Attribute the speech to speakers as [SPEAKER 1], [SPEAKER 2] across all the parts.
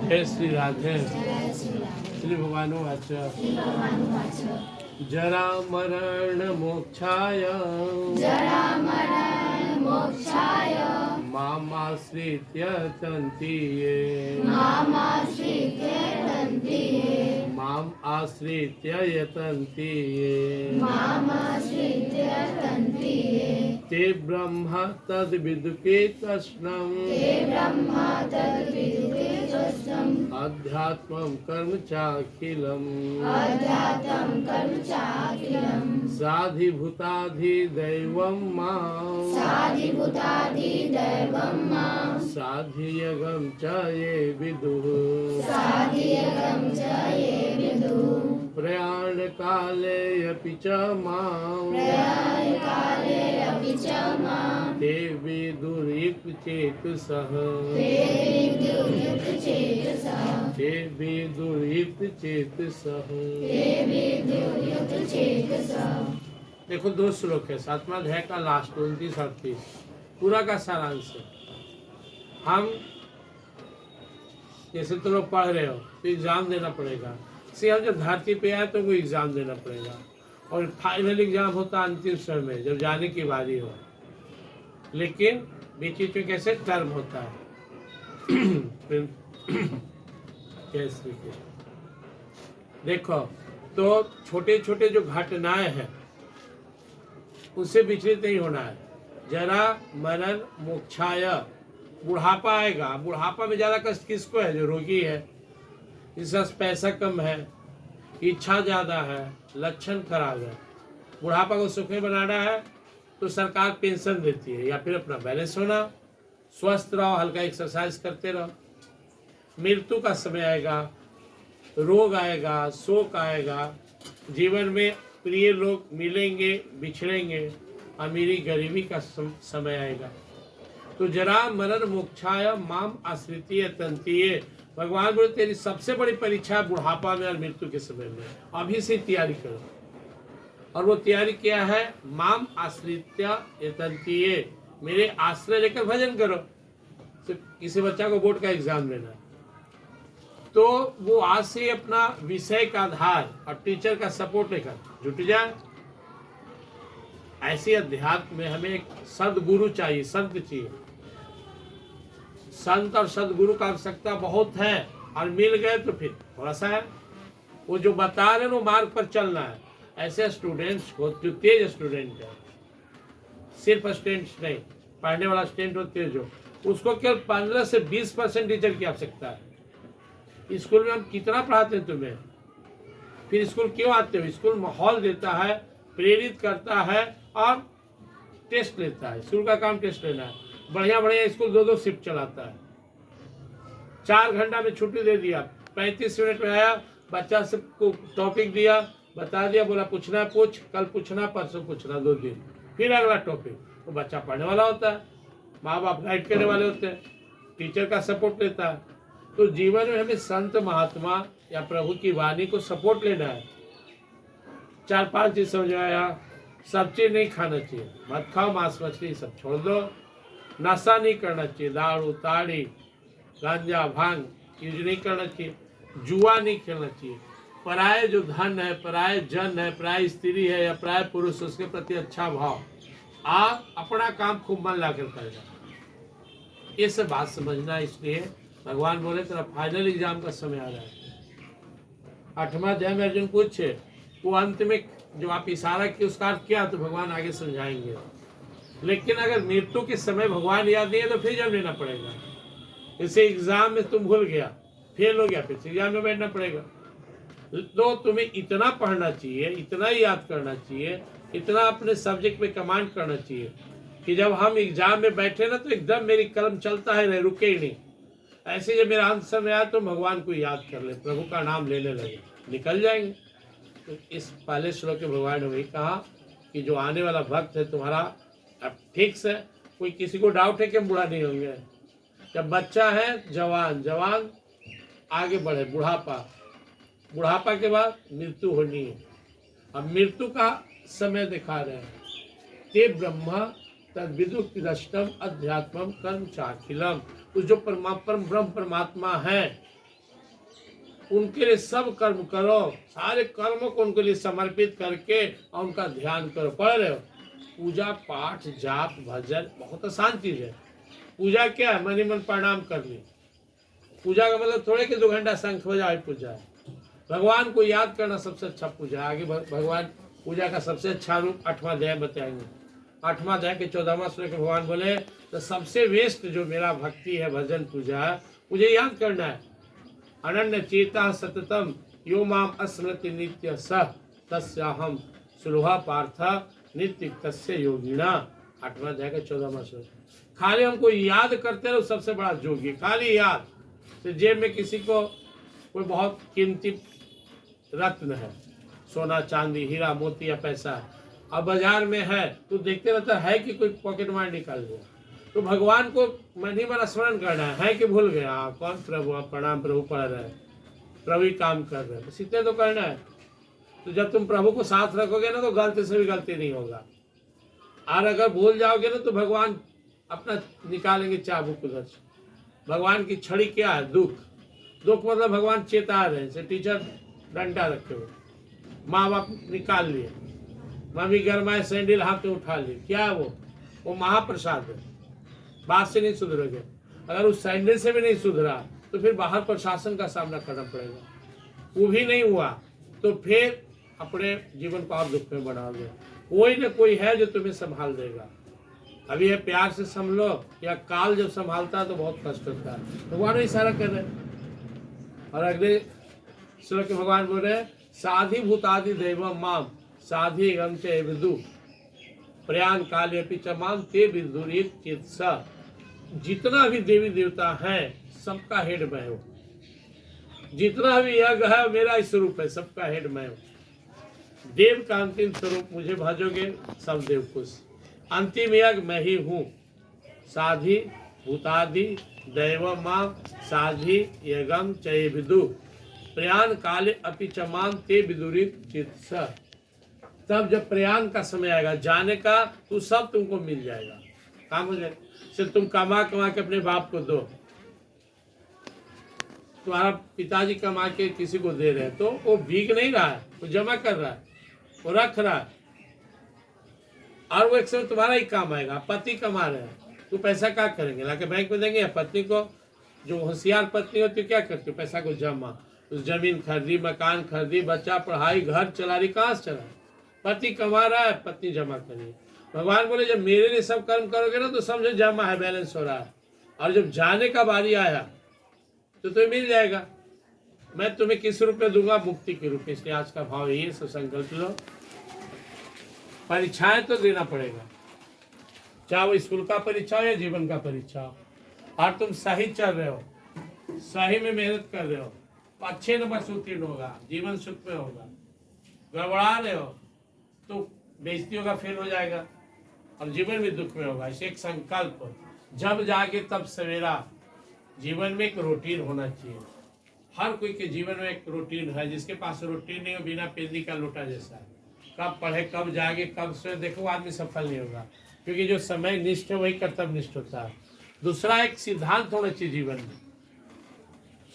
[SPEAKER 1] जय श्री राधे। श्री भगवानुवाच जरा मरण मोक्षाय मामाश्रित्य तन्ति ये माम आश्रित्य यतन्ति ये ते ब्रह्म तद्विदुके तस्नं अध्यात्मं कर्म चाखिलम् साधिभूताधिदैवं मां साधियगं च ये विदुः प्रयाणकाले अपि च मां ते विदुर्युक्तचेतसः ते विदुर्युक्तचेतसः। देखो दो श्लोक है, 7वां अध्याय का लास्ट 29-38 पूरा का सारांश है। हम जैसे तुम लोग पढ़ रहे हो तो एग्जाम देना पड़ेगा, से हम जब धरती पे आए तो कोई एग्जाम देना पड़ेगा, और फाइनल एग्जाम होता है अंतिम समय में जब जाने की बारी हो, लेकिन बीच बीच में कैसे टर्म होता है। कैसे देखो तो छोटे छोटे जो घटनाएं हैं उससे विचलित नहीं होना है। जरा मरण मोक्षाय, बुढ़ापा आएगा, बुढ़ापा में ज्यादा कष्ट किसको है? जो रोगी है, जिसका पैसा कम है, इच्छा ज्यादा है, लक्षण खराब है। बुढ़ापा को सुखी बनाना है तो सरकार पेंशन देती है, या फिर अपना बैलेंस होना, स्वस्थ रहो, हल्का एक्सरसाइज करते रहो। मृत्यु का समय आएगा, रोग आएगा, शोक आएगा, जीवन में प्रिय लोग मिलेंगे, बिछड़ेंगे, अमीरी गरीबी का समय आएगा। तो जरा मरण मोक्षाय माम आश्रित्य तन्ति। भगवान बोले तेरी सबसे बड़ी परीक्षा बुढ़ापा में और मृत्यु के समय में, अभी से तैयारी करो। और वो तैयारी क्या है? माम आश्रित्य तन्ति, मेरे आश्रय लेकर भजन करो। किसी बच्चा को बोर्ड का एग्जाम लेना है तो वो आज से अपना विषय का आधार और टीचर का सपोर्ट लेकर जुट जाए। ऐसे अध्यात्म में हमें एक सदगुरु चाहिए, संत चाहिए। संत और सदगुरु का आवश्यकता बहुत है, और मिल गए तो फिर थोड़ा सा है। वो जो बता रहे हैं वो मार्ग पर चलना है। ऐसे स्टूडेंट्स को जो तेज स्टूडेंट है, सिर्फ स्टूडेंट्स नहीं, पढ़ने वाला स्टूडेंट हो तेज हो, उसको केवल 15 से 20% टीचर की आवश्यकता है। स्कूल में हम कितना पढ़ाते हैं तुम्हें, फिर स्कूल क्यों आते हो? स्कूल माहौल देता है, प्रेरित करता है और टेस्ट लेता है। स्कूल का काम टेस्ट लेना है। बढ़िया बढ़िया स्कूल 2-2 शिफ्ट चलाता है। 4 घंटा में छुट्टी दे दिया, 35 मिनट में आया, बच्चा सबको टॉपिक दिया, बता दिया, बोला पूछना है पूछ, कल पूछना, परसों पूछना, 2 दिन, फिर अगला टॉपिक। तो बच्चा पढ़ने वाला होता है, माँ बाप गाइड करने वाले होते हैं, टीचर का सपोर्ट लेता है। तो जीवन में हमें संत महात्मा या प्रभु की वाणी को सपोर्ट लेना है। 4-5 चीज समझाया, सब चीज नहीं खाना चाहिए, मत खाओ, मांस मछली सब छोड़ दो, नशा नहीं करना चाहिए, दारू ताड़ी गांजा भांग यूज नहीं करना चाहिए, जुआ नहीं खेलना चाहिए, पराये जो धन है, पराये जन है, पराई स्त्री है या पराये पुरुष, उसके प्रति अच्छा भाव, आप अपना काम खूब मन लाकर करेगा। ये सब बात समझना। इसलिए भगवान बोले तेरा फाइनल एग्जाम का समय आ रहा है। 8वां अध्याय में अर्जुन पूछे, वो अंत में जो आप इशारा किए उसका अर्थ क्या, तो भगवान आगे समझाएंगे। लेकिन अगर मृत्यु के समय भगवान याद नहीं है तो फिर जब लेना पड़ेगा। जैसे एग्जाम में तुम भूल गया, फेल हो गया, फिर एग्जाम में बैठना पड़ेगा। तो तुम्हें इतना पढ़ना चाहिए, इतना याद करना चाहिए, इतना अपने सब्जेक्ट में कमांड करना चाहिए कि जब हम एग्जाम में बैठे ना तो एकदम मेरी कलम चलता है, रुके ही नहीं। ऐसे जब मेरा अंत समय आया तो भगवान को याद कर ले, प्रभु का नाम लेने लगे, निकल जाएंगे। तो इस पहले श्लोक के भगवान ने वही कहा कि जो आने वाला भक्त है तुम्हारा अब फिक्स है, कोई किसी को डाउट है कि हम बुढ़ा नहीं होंगे। जब बच्चा है, जवान, जवान आगे बढ़े, बुढ़ापा, बुढ़ापा के बाद मृत्यु होनी है। अब मृत्यु का समय दिखा रहे हैं। ते ब्रह्म तद्विदुः दृष्टम अध्यात्मम कर्म चाखिलम। उस जो परम ब्रह्म परमात्मा है, उनके लिए सब कर्म करो, सारे कर्मों को उनके लिए समर्पित करके और उनका ध्यान करो। पढ़ रहे हो, पूजा पाठ जाप भजन बहुत आसान चीज है। पूजा क्या है? मन ही मन प्रणाम करनी। पूजा का मतलब थोड़े कि 2 घंटा शंख बजाए पूजा है। भगवान को याद करना सबसे अच्छा पूजा है। आगे भगवान पूजा का सबसे अच्छा रूप 8वां अध्याय बताएंगे। 8वां अध्याय के 14वां श्लोक के भगवान बोले तो सबसे वेस्ट जो मेरा भक्ति है, भजन पूजा है, मुझे याद करना है। अनन्य चेता सततम यो माम अस्मृति नित्य सह तस्याहम सुलभा पार्थ नित्य तस्य योगिना। 8वां अध्याय का 14वां श्लोक। खाली हमको याद करते रहो, सबसे बड़ा जोगी। खाली याद तो जेब में किसी को कोई बहुत कीमती रत्न है, सोना चांदी हीरा मोती या पैसा है, अब बाजार में है तो देखते रहता है कि कोई पॉकेट मार निकाल दिया, तो भगवान को मन ही मन स्मरण करना है कि भूल गया कौन प्रभु, आप प्रणाम प्रभु पढ़ रहे हैं, प्रभु ही काम कर रहे हैं, बस इतने तो करना है। तो जब तुम प्रभु को साथ रखोगे ना तो गलती से भी गलती नहीं होगा। और अगर भूल जाओगे ना तो भगवान अपना निकालेंगे चाबुक उधर से। भगवान की छड़ी क्या है? दुख। दुख मतलब भगवान चेता रहे हैं। जैसे टीचर डंडा रखे हुए, माँ बाप निकाल लिए, मम्मी गरमाए सैंडल हाथ में उठा ली, क्या है वो महाप्रसाद है। बात से नहीं सुधरोगे। अगर उस सैंडल से भी नहीं सुधरा तो फिर बाहर प्रशासन का सामना करना पड़ेगा। वो भी नहीं हुआ तो फिर अपने जीवन को आप दुख में बढ़ाओगे। कोई न कोई है जो तुम्हें संभाल देगा। अभी ये प्यार से संभलो, या काल जब संभालता है तो बहुत कष्ट होता है। भगवान इशारा कर रहे हैं। और अगले श्लोक के भगवान बोल रहे हैं साधि भूतादि दैवम माम साधि गम च विदु प्रयाण काले अपि च माम ते विदुरित चित्सा। जितना भी देवी देवता है सबका हेड मैं हूँ। जितना भी यज्ञ है मेरा स्वरूप है, सबका हेड मैं हूँ। देव का अंतिम स्वरूप मुझे भजोगे सब देव खुश। अंतिम यज्ञ मैं ही हूँ। साधि भूतादि दैव मां साधि यज्ञम चय विदु प्रयाण काले अपि च मां ते विदुरित चित्सा। तब जब प्रयाण का समय आएगा जाने का तो सब तुमको मिल जाएगा, काम हो जाएगा। सिर्फ तुम कमा कमा के अपने बाप को दो, तुम्हारा पिताजी कमा के किसी को दे रहे हैं तो वो भीग नहीं रहा है, वो जमा कर रहा है, वो रख रहा है, और वो एक समय तुम्हारा ही काम आएगा। पति कमा रहे हैं तो पैसा क्या करेंगे? लाके बैंक में देंगे? या पत्नी को, जो होशियार पत्नी होती है क्या करती है? पैसा को जमा, उस जमीन खरीदी, मकान खरीदी, बच्चा पढ़ाई, घर चला रही, कहाँ से चला? पति कमा रहा है, पत्नी जमा करिए। भगवान बोले जब मेरे लिए सब कर्म करोगे ना तो समझो जमा है, बैलेंस हो रहा है। और जब जाने का बारी आया तो तुम्हें मिल जाएगा। मैं तुम्हें किस रूप में दूंगा? मुक्ति के रूप में। इसलिए आज का भाव यही है, सब संकल्प लो। परीक्षाएं तो देना पड़ेगा, चाहे वो स्कूल का परीक्षा हो या जीवन का परीक्षा हो। और तुम सही चल रहे हो, सही में मेहनत कर रहे हो तो अच्छे नंबर से उत्तीर्ण होगा, जीवन सुख में होगा। गड़बड़ा रहे हो तो बेइज्जती होगा, फेल हो जाएगा, और जीवन भी दुख में होगा। इसे एक संकल्प, जब जागे तब सवेरा। जीवन में एक रूटीन होना चाहिए। हर कोई के जीवन में एक रूटीन है। जिसके पास रूटीन नहीं हो, बिना पेंदी का लोटा जैसा है। कब पढ़े, कब जागे, कब सोए, देखो आदमी सफल नहीं होगा। क्योंकि जो समय निष्ठ है वही कर्तव्य निष्ठ होता है। दूसरा एक सिद्धांत होना चाहिए जीवन में,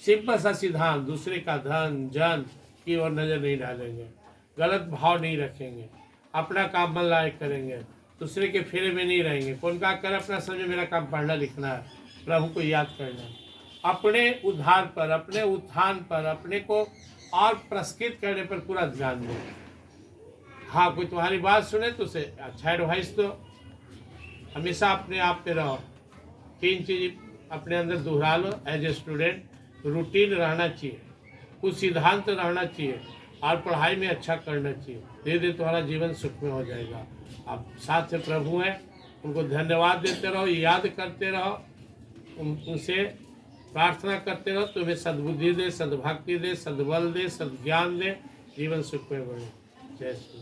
[SPEAKER 1] सिंपल सा सिद्धांत, दूसरे का धन जन की ओर नजर नहीं डालेंगे, गलत भाव नहीं रखेंगे, अपना काम मन लायक करेंगे, दूसरे के फेरे में नहीं रहेंगे। कौन का कर अपना समझे मेरा काम पढ़ना लिखना है, प्रभु को याद करना है। अपने उद्धार पर, अपने उत्थान पर, अपने को और पुरस्कृत करने पर पूरा ध्यान दें। हाँ, कोई तुम्हारी बात सुने तो उसे अच्छा एडवाइस दो। हमेशा अपने आप पे रहो। 3 चीज अपने अंदर दोहरा लो एज ए स्टूडेंट। रूटीन रहना चाहिए, कुछ सिद्धांत रहना चाहिए, और पढ़ाई में अच्छा करना चाहिए। धीरे धीरे तुम्हारा जीवन सुख में हो जाएगा। आप साथ में प्रभु हैं, उनको धन्यवाद देते रहो, याद करते रहो, उनसे प्रार्थना करते रहो, तुम्हें सद्बुद्धि दे, सद्भक्ति दे, सद्बल दे, सद्ज्ञान दे, जीवन सुख में बढ़े। जय श्री